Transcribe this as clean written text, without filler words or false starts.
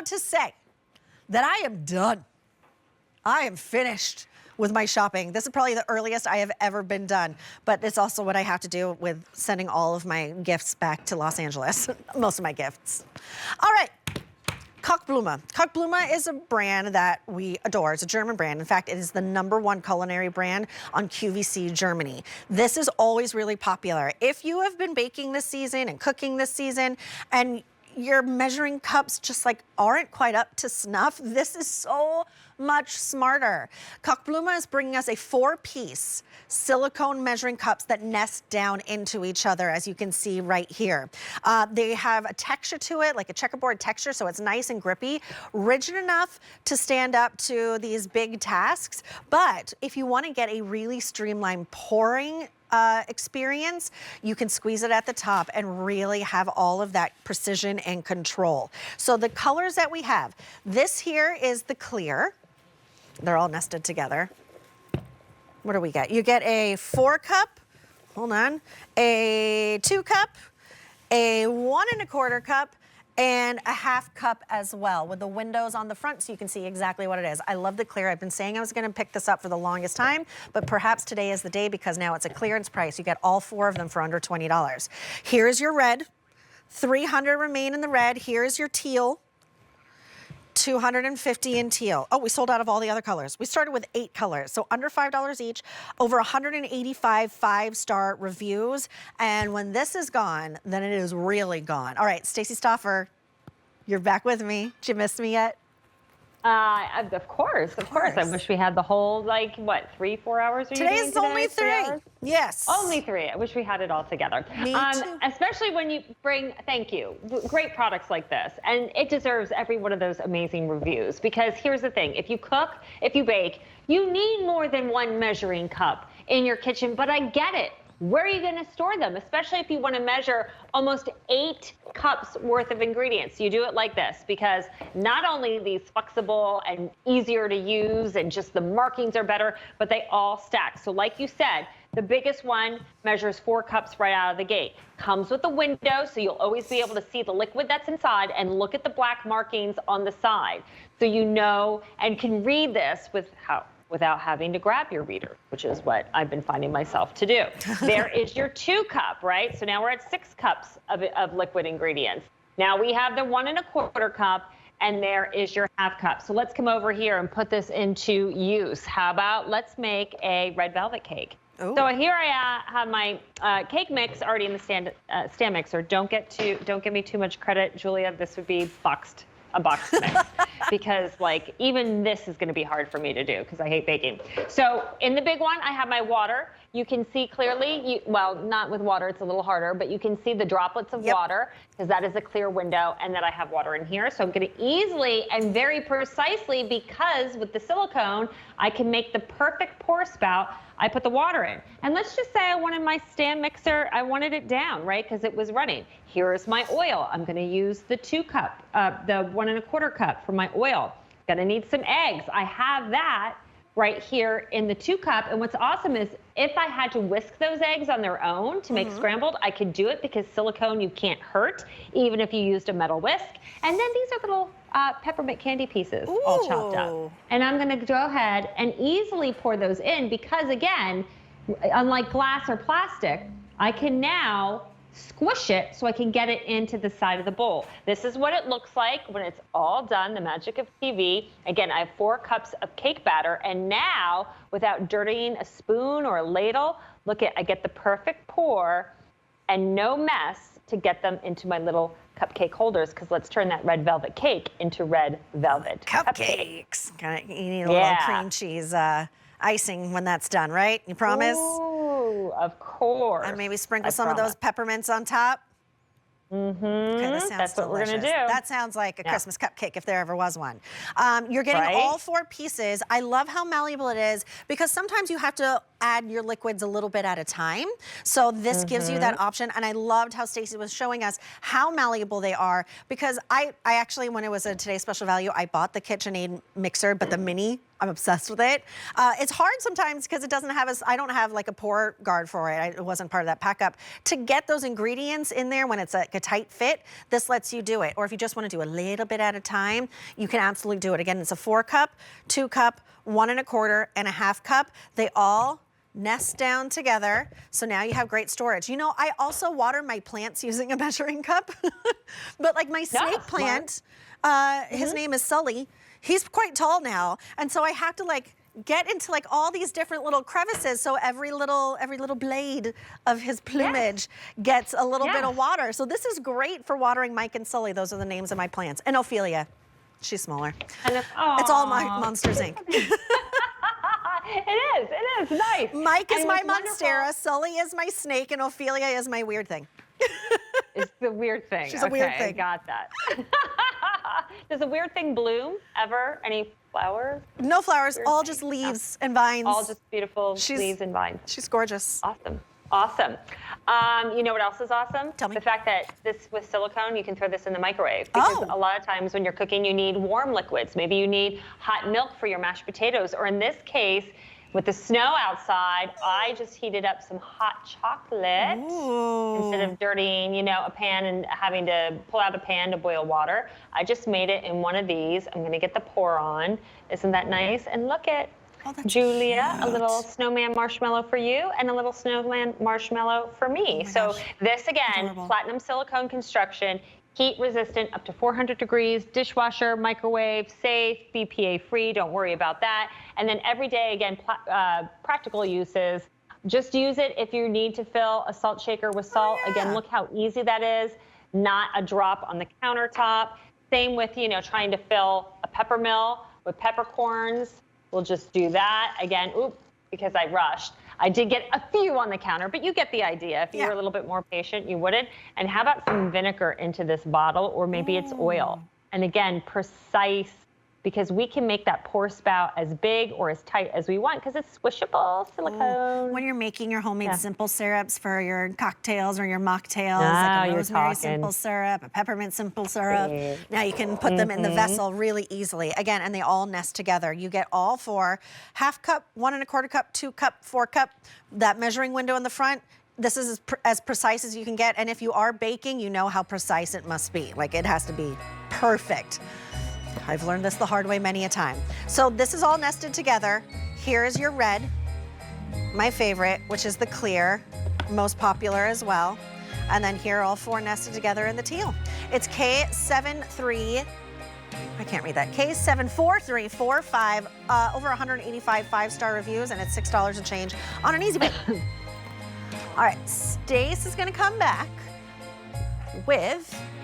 proud to say that I am done. I am finished with my shopping. This is probably the earliest I have ever been done, but it's also what I have to do with sending all of my gifts back to Los Angeles, most of my gifts. All right. KOCHBLUME. KOCHBLUME is a brand that we adore. It's a German brand. In fact, it is the #1 culinary brand on QVC Germany. This is always really popular. If you have been baking this season and cooking this season and your measuring cups just like aren't quite up to snuff, this is so much smarter. KOCHBLUME is bringing us a 4-piece silicone measuring cups that nest down into each other, as you can see right here. They have a texture to it, like a checkerboard texture, so it's nice and grippy, rigid enough to stand up to these big tasks. But if you want to get a really streamlined pouring experience, you can squeeze it at the top and really have all of that precision and control. So the colors that we have, this here is the clear. They're all nested together. What do we get? You get a 4-cup, hold on, a 2-cup, a 1 1/4 cup, and a 1/2 cup as well, with the windows on the front so you can see exactly what it is. I love the clear. I've been saying I was gonna pick this up for the longest time, but perhaps today is the day because now it's a clearance price. You get all 4 of them for under $20. Here's your red, 300 remain in the red. Here's your teal, 250 in teal. Oh, we sold out of all the other colors. We started with 8 colors, so under $5 each, over 185 5-star reviews. And when this is gone, then it is really gone. All right, Stacey Stoffer, you're back with me. Did you miss me yet? Of course. I wish we had the whole, like, what, 3-4 hours? Today's only 3. Yes. Only 3. I wish we had it all together. Me too. Especially when you bring, thank you, great products like this. And it deserves every one of those amazing reviews. Because here's the thing. If you cook, if you bake, you need more than 1 measuring cup in your kitchen. But I get it. Where are you going to store them? Especially if you want to measure almost 8 cups worth of ingredients. You do it like this because not only are these flexible and easier to use and just the markings are better, but they all stack. So like you said, the biggest one measures 4 cups right out of the gate. Comes with a window, so you'll always be able to see the liquid that's inside and look at the black markings on the side. So you know and can read this without having to grab your reader, which is what I've been finding myself to do. There is your 2-cup, right? So now we're at 6 cups of liquid ingredients. Now we have the 1 1/4 cup, and there is your 1/2 cup. So let's come over here and put this into use. How about let's make a red velvet cake. Ooh. So here I have my cake mix already in the stand mixer. Don't give me too much credit, Julia. This would be a box mix because like even this is going to be hard for me to do because I hate baking. So in the big one, I have my water. You can see clearly, well, not with water, it's a little harder, but you can see the droplets of water because that is a clear window and that I have water in here. So I'm going to easily and very precisely, because with the silicone, I can make the perfect pour spout. I put the water in. And let's just say I wanted my stand mixer, I wanted it down, right? Because it was running. Here's my oil. I'm going to use the 2-cup, the 1 1/4 cup for my oil. Going to need some eggs. I have that right here in the 2-cup. And what's awesome is if I had to whisk those eggs on their own to make scrambled, I could do it because silicone you can't hurt, even if you used a metal whisk. And then these are little peppermint candy pieces all chopped up. And I'm going to go ahead and easily pour those in because, again, unlike glass or plastic, I can now squish it so I can get it into the side of the bowl. This is what it looks like when it's all done, the magic of TV. Again, I have 4 cups of cake batter, and now, without dirtying a spoon or a ladle, look at, I get the perfect pour and no mess to get them into my little cupcake holders, because let's turn that red velvet cake into red velvet cupcakes. You need a little cream cheese icing when that's done, right? You promise? Ooh, of course. And maybe sprinkle some of those peppermints on top. Okay, this sounds That's what we're gonna do. That sounds like a Christmas cupcake if there ever was one. You're getting all 4 pieces. I love how malleable it is because sometimes you have to add your liquids a little bit at a time. So this gives you that option. And I loved how Stacey was showing us how malleable they are because I actually, when it was a Today's Special Value, I bought the KitchenAid mixer, but the mini I'm obsessed with it. It's hard sometimes because it doesn't have I don't have like a pour guard for it. It wasn't part of that pack up. To get those ingredients in there when it's like a tight fit, this lets you do it. Or if you just want to do a little bit at a time, you can absolutely do it. Again, it's a 4 cup, 2 cup, 1 1/4, and a 1/2 cup. They all nest down together. So now you have great storage. You know, I also water my plants using a measuring cup, but like my snake plant, his name is Sully. He's quite tall now. And so I have to like get into like all these different little crevices. So every little blade of his plumage gets a little bit of water. So this is great for watering Mike and Sully. Those are the names of my plants. And Ophelia, she's smaller. And it's all my Monsters Inc. It is nice. Mike is my monstera, Sully is my snake, and Ophelia is my weird thing. It's the weird thing. She's a weird thing. I got that. Does a weird thing bloom ever? Any flowers? No flowers, all just leaves and vines. All just beautiful leaves and vines. She's gorgeous. Awesome. Awesome. You know what else is awesome? Tell me. The fact that this with silicone, you can throw this in the microwave. Because a lot of times when you're cooking, you need warm liquids. Maybe you need hot milk for your mashed potatoes. Or in this case, with the snow outside, I just heated up some hot chocolate instead of dirtying, you know, a pan and having to pull out a pan to boil water. I just made it in one of these. I'm going to get the pour on. Isn't that nice? And look at Julia, a little snowman marshmallow for you and a little snowman marshmallow for me. So this, again, platinum silicone construction, heat resistant up to 400 degrees, dishwasher, microwave, safe, BPA free, don't worry about that. And then every day, again, practical uses. Just use it if you need to fill a salt shaker with salt. Again, look how easy that is. Not a drop on the countertop. Same with, you know, trying to fill a pepper mill with peppercorns. We'll just do that. Again, because I rushed. I did get a few on the counter, but you get the idea. If you were a little bit more patient, you wouldn't. And how about some vinegar into this bottle, or maybe it's oil. And again, precise, because we can make that pour spout as big or as tight as we want because it's squishable silicone. When you're making your homemade simple syrups for your cocktails or your mocktails, like a rosemary simple syrup, a peppermint simple syrup, now you can put them in the vessel really easily. Again, and they all nest together. You get all 4, 1/2 cup, 1 1/4 cup, 2 cup, 4 cup, that measuring window in the front. This is as precise as you can get. And if you are baking, you know how precise it must be. Like, it has to be perfect. I've learned this the hard way many a time. So this is all nested together. Here is your red, my favorite, which is the clear, most popular as well. And then here, all 4 nested together in the teal. It's K73, I can't read that, K74345, over 185 5-star reviews, and it's $6 and change on an easy bake. All right, Stace is gonna come back with